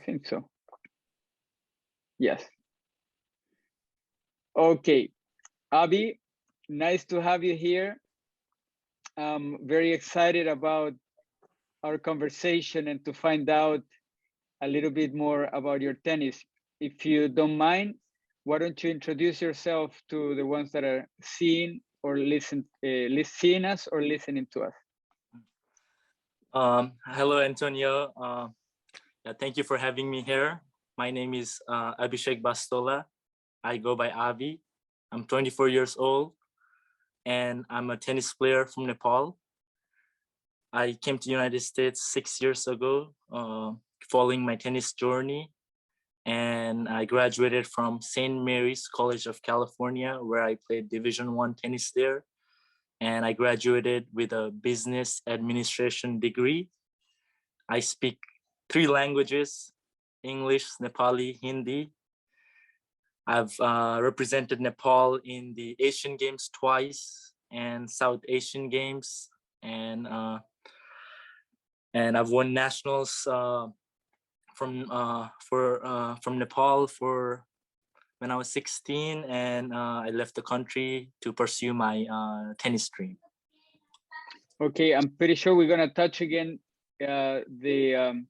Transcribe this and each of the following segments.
think so. Yes. Okay, Abhi, nice to have you here. I'm very excited about our conversation and to find out a little bit more about your tennis. If you don't mind, why don't you introduce yourself to the ones that are seeing or seeing us or listening to us? Hello, Antonio. Thank you for having me here. My name is Abhishek Bastola. I go by Abhi. I'm 24 years old, and I'm a tennis player from Nepal. I came to the United States 6 years ago, following my tennis journey, and I graduated from St. Mary's College of California, where I played Division I tennis there. And I graduated with a business administration degree. I speak 3 languages: English, Nepali, Hindi. I've represented Nepal in the Asian Games twice and South Asian Games, and I've won nationals from Nepal for when I was 16, and I left the country to pursue my tennis dream. Okay, I'm pretty sure we're gonna touch again the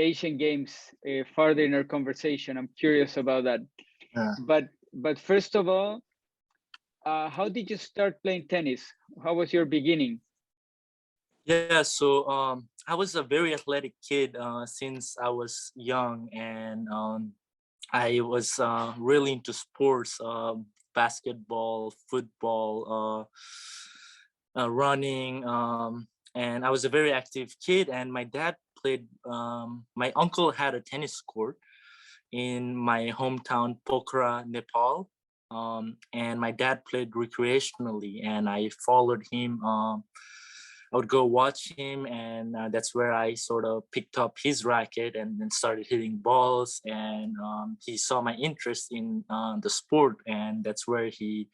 Asian Games further in our conversation. I'm curious about that. But first of all, how did you start playing tennis? How was your beginning? Yeah, so I was a very athletic kid since I was young, and I was really into sports, basketball, football, running, and I was a very active kid. And my dad played. My uncle had a tennis court in my hometown, Pokhara, Nepal, and my dad played recreationally, and I followed him. I would go watch him, and that's where I sort of picked up his racket and then started hitting balls. And he saw my interest in the sport, and that's where he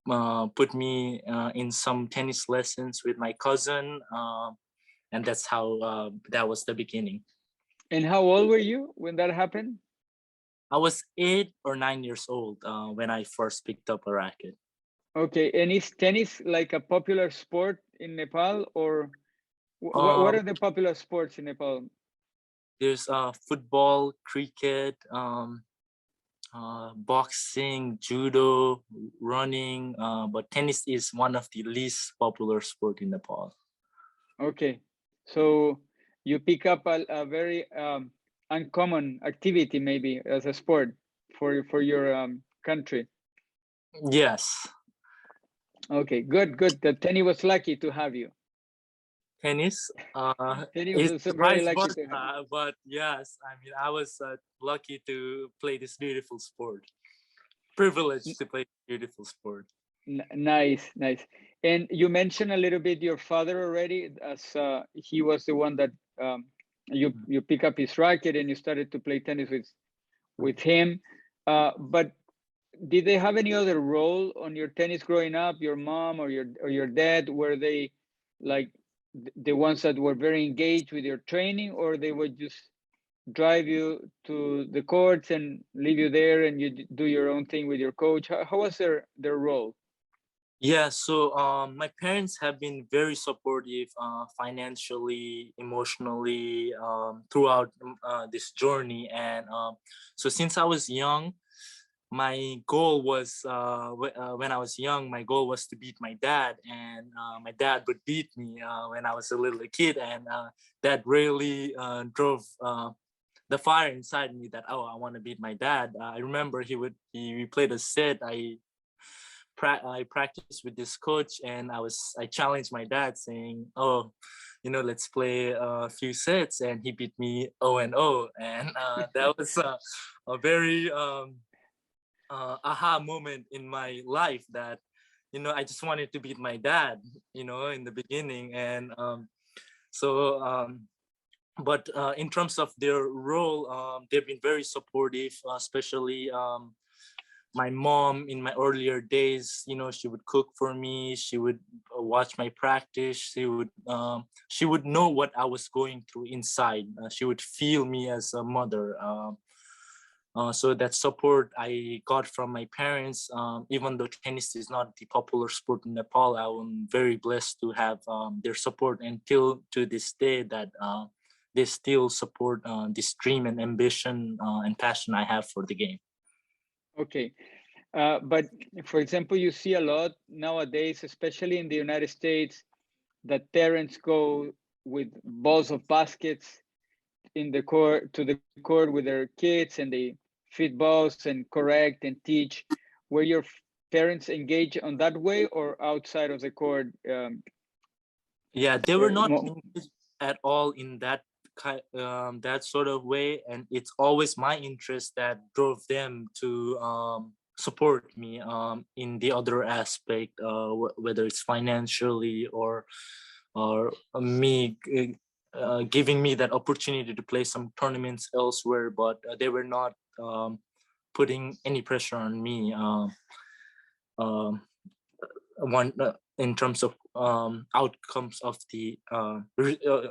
put me in some tennis lessons with my cousin, and that's how that was the beginning. And how old were you when that happened? I was 8 or 9 years old when I first picked up a racket. Okay, and is tennis like a popular sport in Nepal, or what are the popular sports in Nepal? There's football, cricket, boxing, judo, running, but tennis is one of the least popular sport in Nepal. Okay, so you pick up a very uncommon activity maybe as a sport for your country. Yes. Okay, good. The tennis was lucky to have you. Tennis Tennis was very lucky to have. but yes, I mean, I was lucky to play this beautiful sport. Privileged to play this beautiful sport. Nice. And you mentioned a little bit your father already, as he was the one that you pick up his racket and you started to play tennis with him. But did they have any other role on your tennis growing up? Your mom or your dad? Were they like the ones that were very engaged with your training, or they would just drive you to the courts and leave you there and you do your own thing with your coach? How was their role? Yeah, so my parents have been very supportive financially, emotionally, throughout this journey. And so since I was young, my goal was when I was young, my goal was to beat my dad, and my dad would beat me when I was a little kid, and that really drove the fire inside me that, oh, I want to beat my dad. I remember we played a set. I practiced with this coach, and I challenged my dad saying, oh, let's play a few sets, and he beat me 0-0, and that was a very aha moment in my life that I just wanted to beat my dad in the beginning. And but in terms of their role, they've been very supportive, especially my mom in my earlier days, she would cook for me. She would watch my practice. She would know what I was going through inside. She would feel me as a mother. So that support I got from my parents, even though tennis is not the popular sport in Nepal, I'm very blessed to have their support until to this day, that they still support this dream and ambition and passion I have for the game. Okay. But for example, you see a lot nowadays, especially in the United States, that parents go with balls of baskets in the court to the court with their kids, and they feed balls and correct and teach. Were your parents engaged on that way or outside of the court? Yeah, they were not engaged at all in that that sort of way, and it's always my interest that drove them to support me in the other aspect, whether it's financially or me giving me that opportunity to play some tournaments elsewhere. But they were not putting any pressure on me in terms of outcomes of the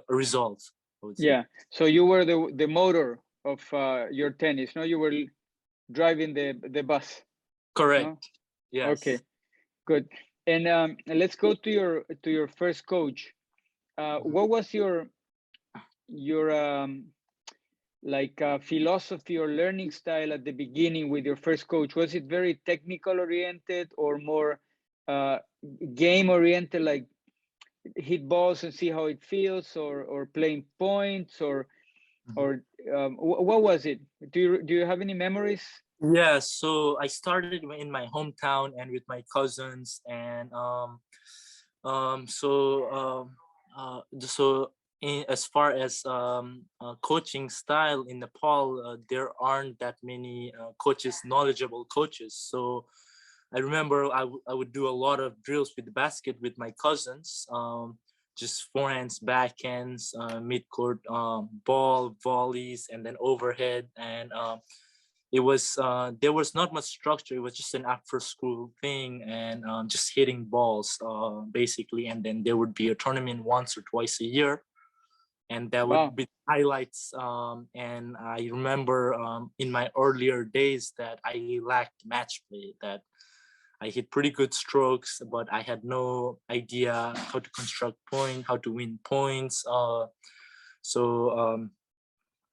results. Yeah, so you were the motor of your tennis, no? You were driving the bus. Correct. No? Yes. Okay, good. And let's go to your first coach. What was your philosophy or learning style at the beginning with your first coach? Was it very technical oriented or more game oriented, like hit balls and see how it feels, or playing points, or what was it? Do you have any memories? Yeah, so I started in my hometown and with my cousins, and so as far as coaching style in Nepal, there aren't that many coaches, knowledgeable coaches. So I remember I would do a lot of drills with the basket with my cousins, just forehands, backhands, mid-court ball, volleys, and then overhead. And it was there was not much structure. It was just an after school thing, and just hitting balls basically. And then there would be a tournament once or twice a year, and that would be highlights. And I remember in my earlier days that I lacked match play, that I hit pretty good strokes, but I had no idea how to construct point, how to win points.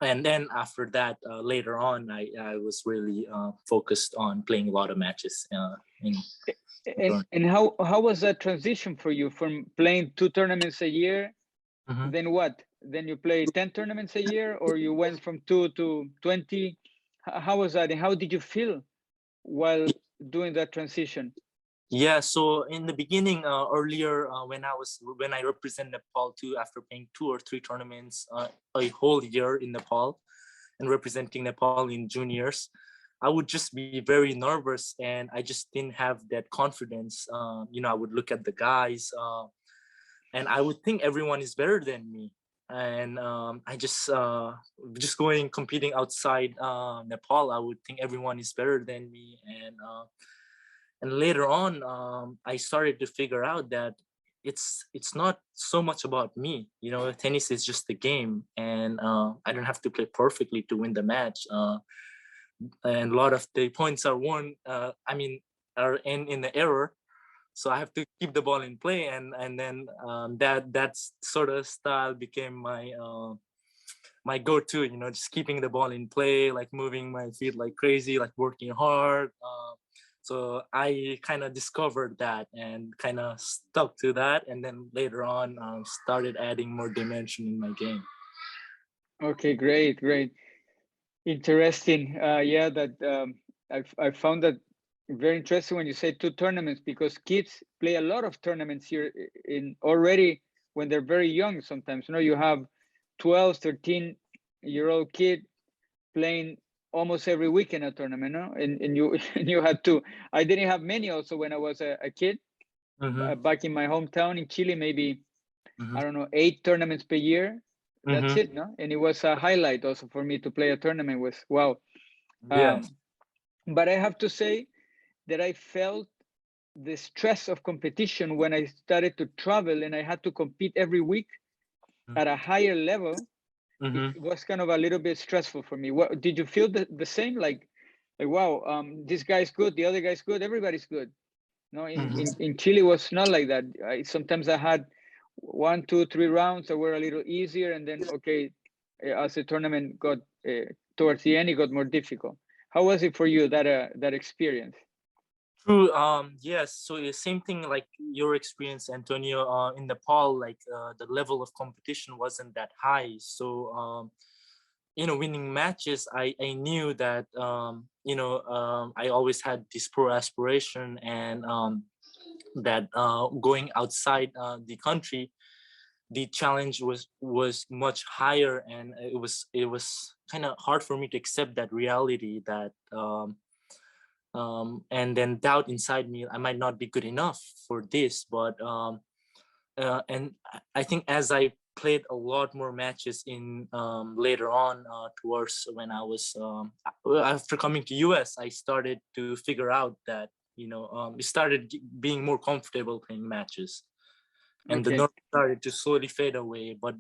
And then after that, later on, I was really focused on playing a lot of matches. And how was that transition for you from playing 2 tournaments a year? Mm-hmm. Then what? Then you play 10 tournaments a year, or you went from 2 to 20? How was that, and how did you feel while doing that transition? Yeah, so in the beginning, earlier when I represent Nepal too, after playing 2 or 3 tournaments a whole year in Nepal and representing Nepal in juniors, I would just be very nervous, and I just didn't have that confidence. I would look at the guys, and I would think everyone is better than me, and I just going competing outside Nepal, I would think everyone is better than me, and later on, I started to figure out that it's not so much about me. Tennis is just a game, and I don't have to play perfectly to win the match. And a lot of the points are won. Are in the error, so I have to keep the ball in play, and then that sort of style became my go-to. Just keeping the ball in play, like moving my feet like crazy, like working hard. So I kind of discovered that and kind of stuck to that. And then later on, started adding more dimension in my game. Okay, great. Interesting. Yeah, that I found that very interesting when you say 2 tournaments, because kids play a lot of tournaments here in already when they're very young. Sometimes, you have 12, 13-year-old kid playing almost every weekend a tournament, no? And you and you had 2. I didn't have many also when I was a kid. Mm-hmm. Back in my hometown in Chile, maybe Mm-hmm. I don't know, 8 tournaments per year. That's Mm-hmm. it, no? And it was a highlight also for me to play a tournament with. Wow. Yeah. But I have to say, that I felt the stress of competition when I started to travel and I had to compete every week at a higher level. It Mm-hmm. was kind of a little bit stressful for me. What did you feel the same? Like wow, this guy's good, the other guy's good, everybody's good. No, in Chile was not like that. Sometimes I had 1, 2, 3 rounds that were a little easier, and then okay, as the tournament got towards the end, it got more difficult. How was it for you that experience? True. Yes. So same thing like your experience, Antonio. In Nepal, like the level of competition wasn't that high. So winning matches, I knew that I always had this pro aspiration, and that going outside the country, the challenge was much higher, and it was kind of hard for me to accept that reality, that and then doubt inside me, I might not be good enough for this. But and I think as I played a lot more matches in later on, towards when I was after coming to US, I started to figure out that it started being more comfortable playing matches, and the Okay. nerve started to slowly fade away. But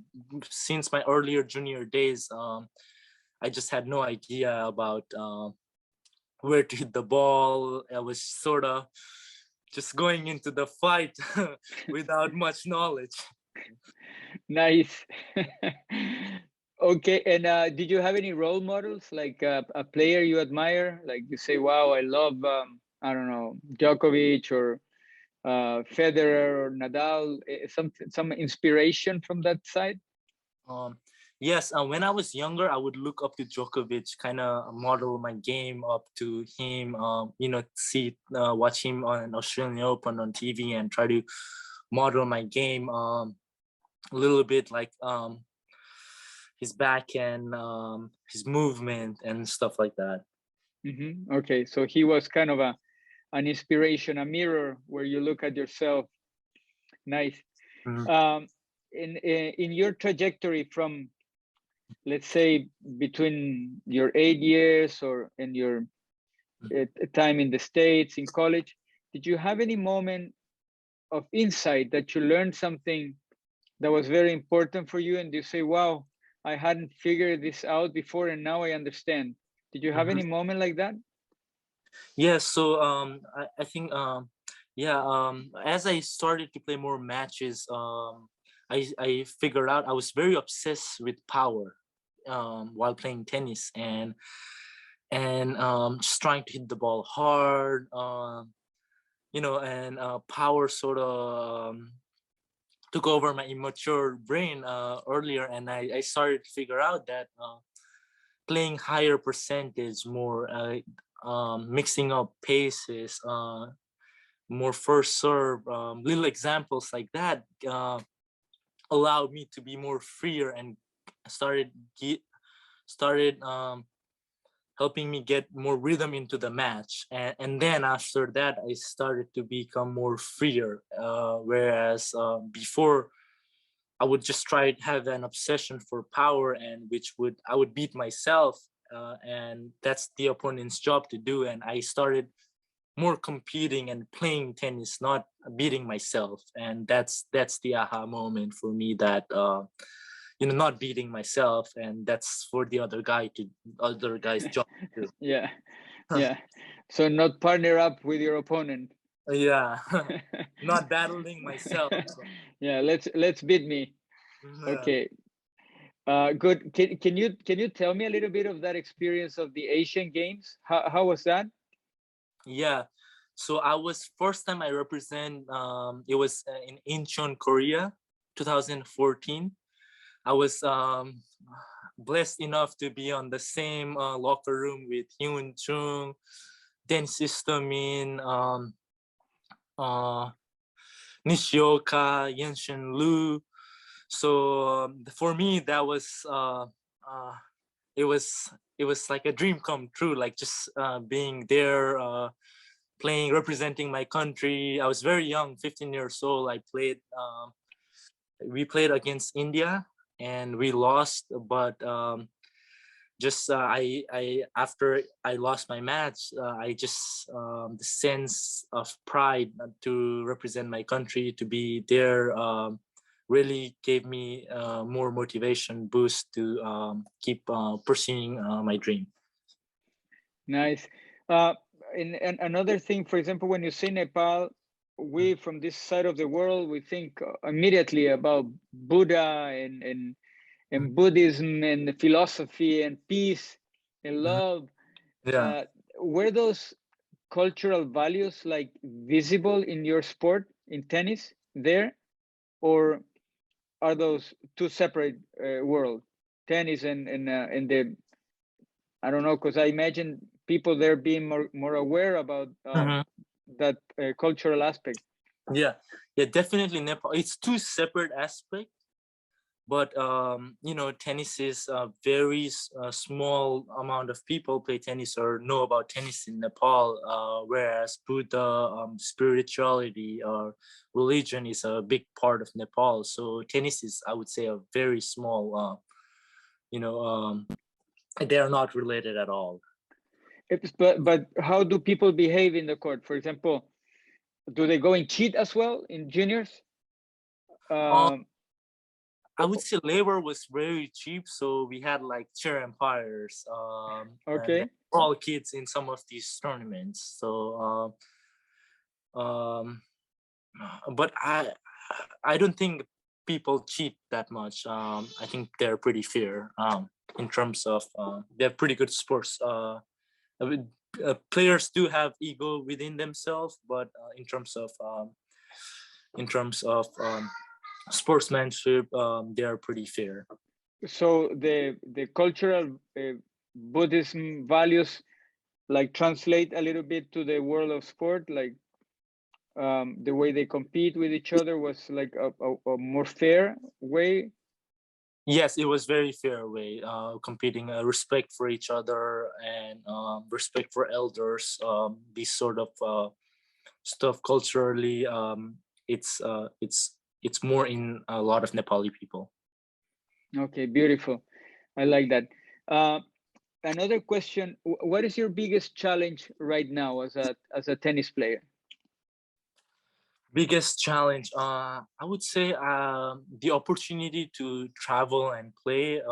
since my earlier junior days, I just had no idea about where to hit the ball. I was sort of just going into the fight without much knowledge. Nice. Okay, and did you have any role models, like a player you admire? Like you say, wow, I love, I don't know, Djokovic or Federer or Nadal, some inspiration from that side? Um, yes, when I was younger, I would look up to Djokovic, kind of model my game up to him. Watch him on Australian Open on TV and try to model my game a little bit, like his backhand, his movement and stuff like that. Okay, so he was kind of an inspiration, a mirror where you look at yourself. Nice. Mhm. Um, in your trajectory from, let's say, between your 8 years or in your time in the States, in college, did you have any moment of insight that you learned something that was very important for you and you say, wow, I hadn't figured this out before and now I understand? Did you have Mhm. any moment like that? Yeah, so I think yeah, as I started to play more matches, I figured out I was very obsessed with power while playing tennis, and just trying to hit the ball hard, and power sort of took over my immature brain earlier, and I started to figure out that playing higher percentage, more mixing up paces, more first serve, little examples like that allowed me to be more freer, and started started helping me get more rhythm into the match. And then after that, I started to become more freer, whereas before I would just try to have an obsession for power, and which would I would beat myself, and that's the opponent's job to do. And I started more competing and playing tennis, not beating myself. And that's the aha moment for me, that not beating myself, and that's for the other guy's job to Yeah, do. yeah. So not partner up with your opponent. Yeah, not battling myself. Yeah, let's beat me. Yeah. Okay. Good. Can you tell me a little bit of that experience of the Asian Games? How was that? Yeah. So I was first time I represent. It was in Incheon, Korea, 2014. I was blessed enough to be on the same locker room with Hyun Chung, Dennis Istomin, uh, Nishioka, Yenshin Lu. So for me, that was it was it was like a dream come true. Like just being there, playing, representing my country. I was very young, 15 years old. I played. We played against India and we lost, but just I after I lost my match, I just the sense of pride to represent my country, to be there, really gave me more motivation boost to keep pursuing my dream. Nice. And another thing, for example, when you say Nepal, we from this side of the world, we think immediately about Buddha and Buddhism and philosophy and peace and love. Yeah. Were those cultural values like visible in your sport in tennis there, or are those two separate worlds, tennis and the, I don't know, because I imagine people there being more aware about that cultural aspect. Yeah, definitely Nepal. It's two separate aspects, but tennis is a very small amount of people play tennis or know about tennis in Nepal, whereas Buddha, spirituality or religion is a big part of Nepal. So tennis is, I would say, a very small, they are not related at all. But how do people behave in the court? For example, do they go and cheat as well in juniors? I would say labor was very cheap, so we had like chair umpires, okay, and all kids in some of these tournaments. So, but I don't think people cheat that much. I think they're pretty fair. In terms of they're pretty good sports. Players do have ego within themselves, but in terms of sportsmanship, they are pretty fair. So the cultural Buddhism values like translate a little bit to the world of sport, like the way they compete with each other was like a more fair way. Yes, it was very fair way, competing, respect for each other and respect for elders. This sort of stuff culturally, it's more in a lot of Nepali people. Okay, beautiful. I like that. Another question: what is your biggest challenge right now as a tennis player? Biggest challenge, I would say, the opportunity to travel and play.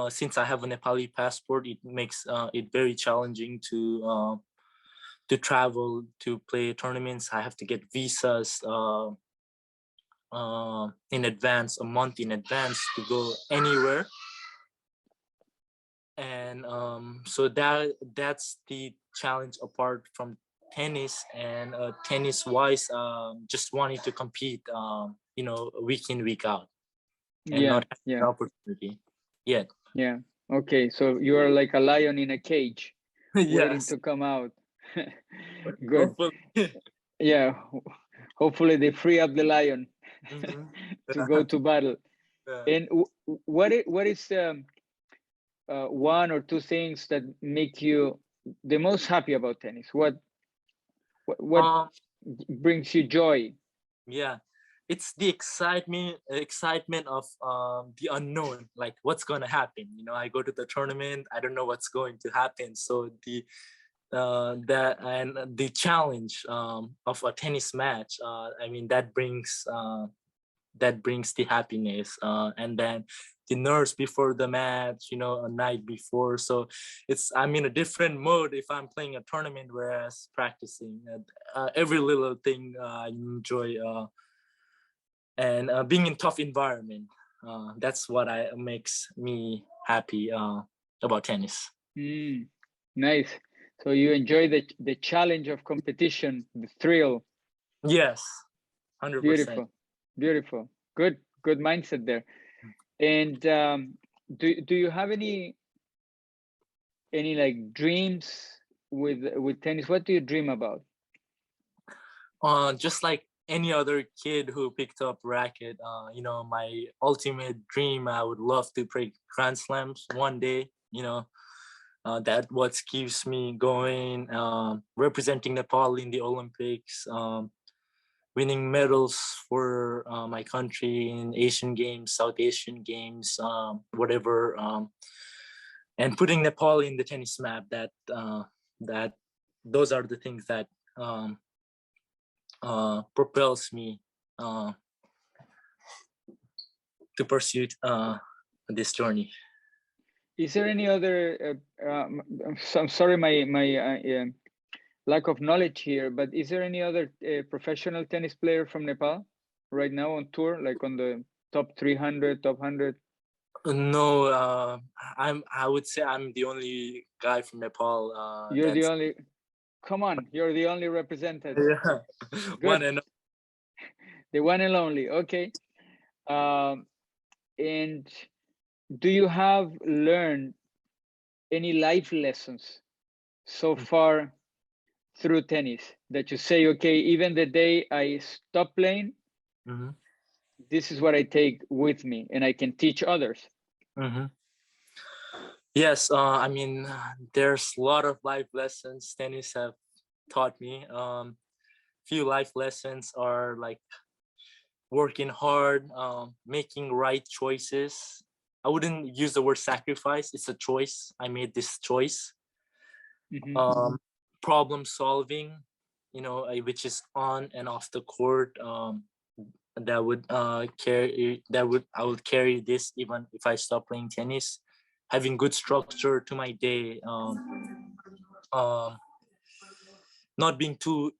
Since I have a Nepali passport, it makes it very challenging to travel to play tournaments. I have to get visas in advance, a month in advance, to go anywhere. And so that's the challenge apart from tennis. And tennis wise, just wanting to compete, week in, week out, and Yeah, not have yeah, an opportunity yet. yeah. Okay, so you are like a lion in a cage, waiting Yes. to come out. Good. Hopefully. Yeah, hopefully they free up the lion to go to battle. And what is one or two things that make you the most happy about tennis? What brings you joy? Yeah, it's the excitement of the unknown, like what's going to happen. I go to the tournament, I don't know what's going to happen. So that and the challenge of a tennis match, I mean, that brings the happiness, and then the nerves before the match, a night before. So I'm in a different mode if I'm playing a tournament, whereas practicing, every little thing I enjoy, and being in tough environment, that's what makes me happy about tennis. Nice. So you enjoy the challenge of competition, the thrill. Yes, 100%. Beautiful, beautiful. Good mindset there. And do you have any like dreams with tennis? What do you dream about? Just like any other kid who picked up racket, my ultimate dream, I would love to play Grand Slams one day. That what keeps me going, representing Nepal in the Olympics, winning medals for my country in Asian Games, South Asian Games, whatever. and putting Nepal in the tennis map. Those are the things that propels me to pursue this journey. Is there any other? I'm sorry, my lack of knowledge here, but is there any other professional tennis player from Nepal right now on tour, like on the top 300, top 100? No, I would say I'm the only guy from Nepal. You're the only. Come on, you're the only represented. Yeah. Good. One and The one and only. Okay. And do you have learned any life lessons so far through tennis that you say, okay, even the day I stop playing, this is what I take with me and I can teach others? Yes, I mean, there's a lot of life lessons tennis have taught me. Few life lessons are like working hard, making right choices. I wouldn't use the word sacrifice. It's a choice. I made this choice. Problem solving, which is on and off the court. I would carry this even if I stop playing tennis. Having good structure to my day. Not being too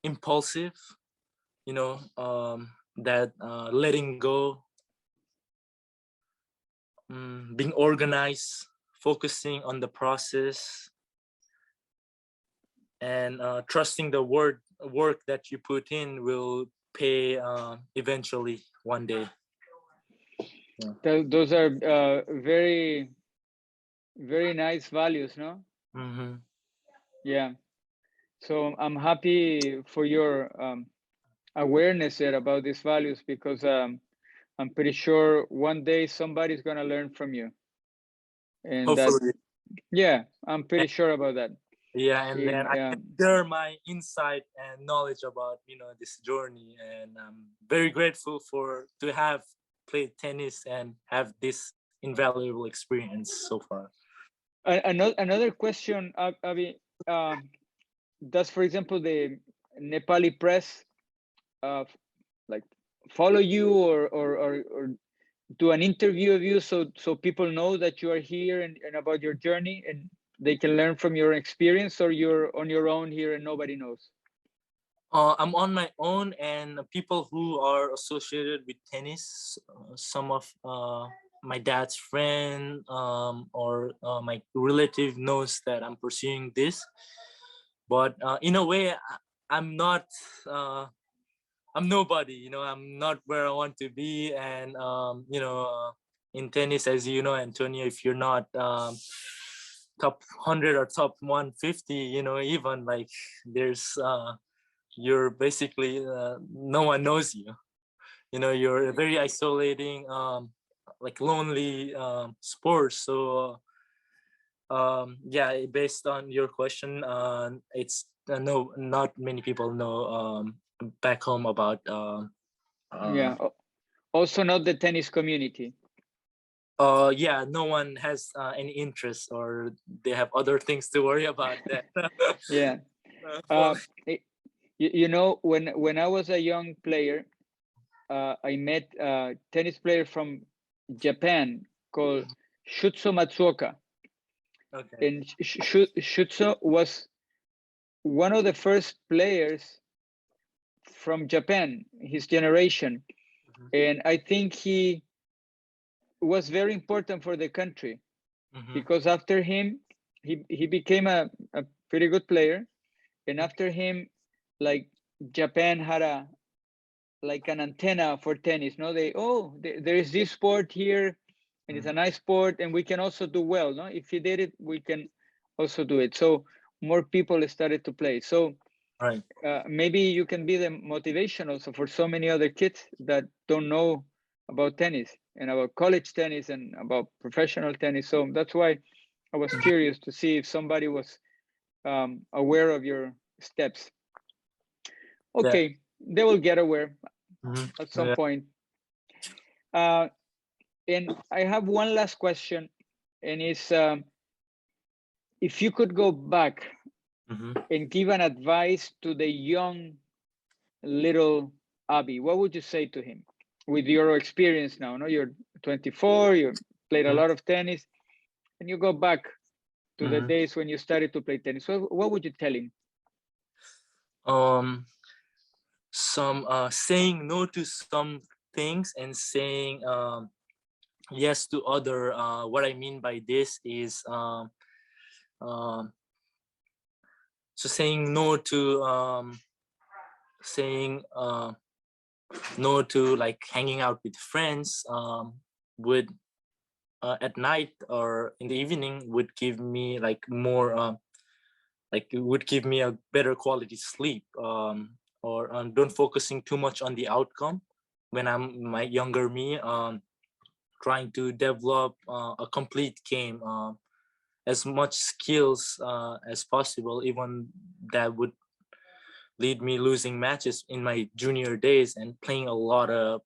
impulsive. That letting go, being organized, focusing on the process, and trusting the work that you put in will pay eventually one day. Those are very, very nice values, no? Yeah. So I'm happy for your awareness there about these values, because I'm pretty sure one day somebody's going to learn from you. And hopefully. Yeah, I'm pretty sure about that. Yeah, and then I can share my insight and knowledge about this journey, and I'm very grateful to have played tennis and have this invaluable experience so far. Another question, Abhi, does, for example, the Nepali press like follow you or do an interview of you so people know that you are here and about your journey and they can learn from your experience, or you're on your own here and nobody knows? I'm on my own, and people who are associated with tennis, some of my dad's friend or my relative knows that I'm pursuing this. But in a way, I'm not. I'm nobody. I'm not where I want to be, and in tennis, as you know, Antonio, if you're not top 100 or top 150, even like there's you're basically no one knows you. You're a very isolating, like lonely sport. So yeah, based on your question, it's no, not many people know back home about yeah, also not the tennis community. Yeah, no one has any interest, or they have other things to worry about that. Yeah. When I was a young player, I met a tennis player from Japan called Shutsu Matsuoka. Okay. And Shutsu was one of the first players from Japan, his generation. And I think he was very important for the country, because after him, he became a pretty good player. And after him, like, Japan had an antenna for tennis. No, there is this sport here, and it's a nice sport, and we can also do well. No, if he did it, we can also do it. So more people started to play. So right. Maybe you can be the motivation also for so many other kids that don't know about tennis and about college tennis and about professional tennis. So that's why I was curious to see if somebody was aware of your steps. Okay, yeah. They will get aware at some point. And I have one last question, and it's if you could go back Mhm. and give an advice to the young little Abhi, what would you say to him with your experience now? No, you're 24, you played a Mhm. lot of tennis, and you go back to the Mhm. days when you started to play tennis. So what would you tell him? Um, some saying no to some things and saying yes to other. What I mean by this is um, so saying no to saying no to like hanging out with friends would at night or in the evening would give me like more like it would give me a better quality sleep, or don't focusing too much on the outcome when I'm my younger me, trying to develop a complete game, as much skills as possible, even that would lead me losing matches in my junior days and playing a lot of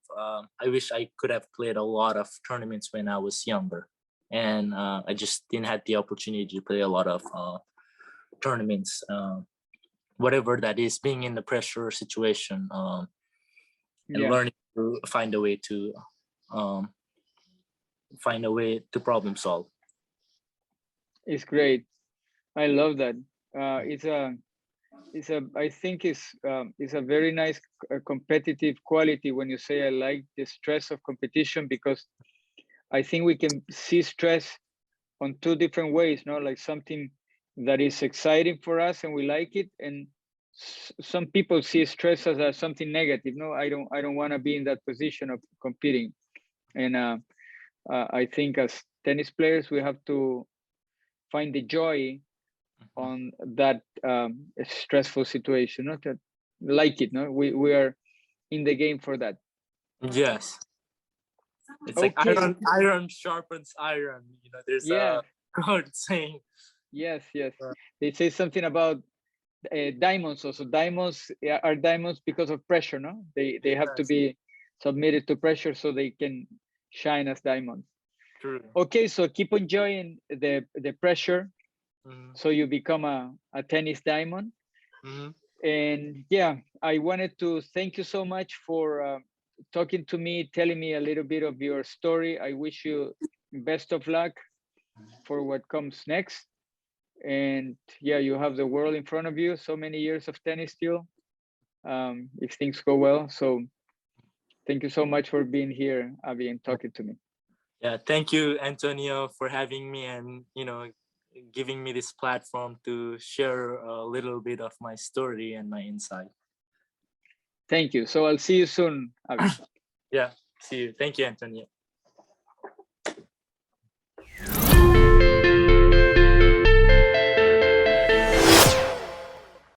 I wish I could have played a lot of tournaments when I was younger, and I just didn't have the opportunity to play a lot of tournaments, whatever that is, being in the pressure situation, and Yeah, learning to um, find a way to problem solve. it's great. I love that. It's a I think it's a very nice competitive quality when you say I like the stress of competition, because I think we can see stress on two different ways, no, like something that is exciting for us and we like it, and some people see stress as something negative. No, I don't want to be in that position of competing. And I think as tennis players we have to find the joy on that stressful situation, not that like it. No, we are in the game for that. Yes, it's like Okay. iron sharpens iron, there's Yeah. a quote saying. Yes, yes. They say something about diamonds also. Diamonds are diamonds because of pressure. No, they have to Yes, be submitted to pressure so they can shine as diamonds. true. Okay, so keep enjoying the pressure Mhm. so you become a tennis diamond. Mhm. And yeah, I wanted to thank you so much for talking to me, telling me a little bit of your story. I wish you best of luck for what comes next. And yeah, you have the world in front of you, so many years of tennis still, if things go well. So thank you so much for being here, Abhi, and talking to me. Yeah, thank you, Antonio, for having me and giving me this platform to share a little bit of my story and my insight. Thank you. So I'll see you soon, Abhi. Yeah, see you. Thank you, Antonio.